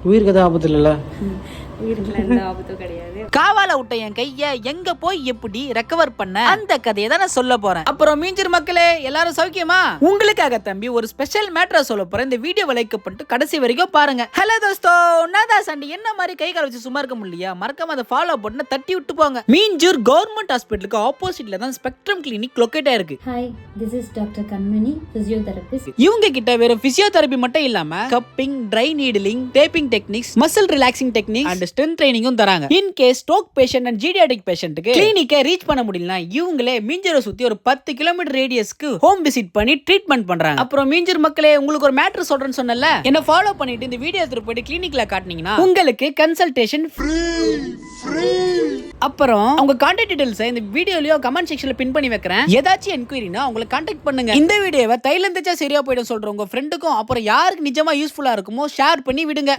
உயிருக்கு தான் ஆபத்து இல்லைல்ல? உயிருக்குல எந்த ஆபத்தும் கிடையாது. காவால விட்ட என் கைய எங்க போய் எப்படி ரெக்கவர் பண்ண அந்த கதையை தான் நான் சொல்ல போறேன். அப்புறம் மீஞ்சர் மக்களே எல்லாரும் சௌக்கியமா? உங்களுக்காக தம்பி ஒரு ஸ்பெஷல் மேட்டரை சொல்ல போறேன். இந்த வீடியோ லைக் பண்ணிட்டு கடைசி வரைக்கும் பாருங்க. ஹலோ தோஸ்தோ, நான் சண்டி என்ன மாதிரி கை கால் வச்சு சும்மா இருக்க முடியலையா? மறக்காம அதை ஃபாலோ பண்ண தட்டி விட்டு போங்க. மீஞ்சூர் கவர்மெண்ட் ஹாஸ்பிட்டலுக்கு ஆப்போசிட்ல தான் ஸ்பெக்ட்ரம் கிளினிக் லொகேட் ஆயிருக்கு. Hi, this is Dr. Kanmani, physiotherapist. இவங்க கிட்ட வெறும் பிசியோதெரபி மட்டும் இல்லாம cupping, dry needling, taping techniques, muscle relaxing techniques and strength ட்ரைனிங்கும் தராங்க. In case stroke patient and geriatric பேஷண்ட்க்கு கிளினிக்கை ரீச் பண்ண முடியலனா இவங்களே மீஞ்சரை சுத்தி ஒரு 10 கிலோமீட்டர் ரேடியஸ்க்கு ஹோம் விசிட் பண்ணி ட்ரீட்மெண்ட் பண்றாங்க. அப்புறம் மீஞ்சர் மக்களே உங்களுக்கு ஒரு மேட்டர் சொல்றேன்னு சொன்னல, என்ன ஃபாலோ பண்ணிட்டு இந்த வீடியோ எடுத்து போய் கிளினிக்ல காட்டுனீங்கன்னா உங்களுக்கு கன்சல்டேஷன் ஃப்ரீ. அப்புறம் அவங்க கான்டாக்ட் டீடைல்ஸ் இந்த வீடியோலயோ கமெண்ட் செக்ஷன்ல பின் பண்ணி வைக்கிறேன். ஏதாச்சும் என்கொயரினா அவங்களை கான்டாக்ட் பண்ணுங்க. இந்த வீடியோவை தைலம் தேய்ச்சா சரியா போயிடும் சொல்ற உங்க ஃப்ரெண்டுக்கும் அப்புறம் யாருக்கு நிஜமா யூஸ்ஃபுல்லா இருக்குமோ ஷேர் பண்ணி விடுங்க.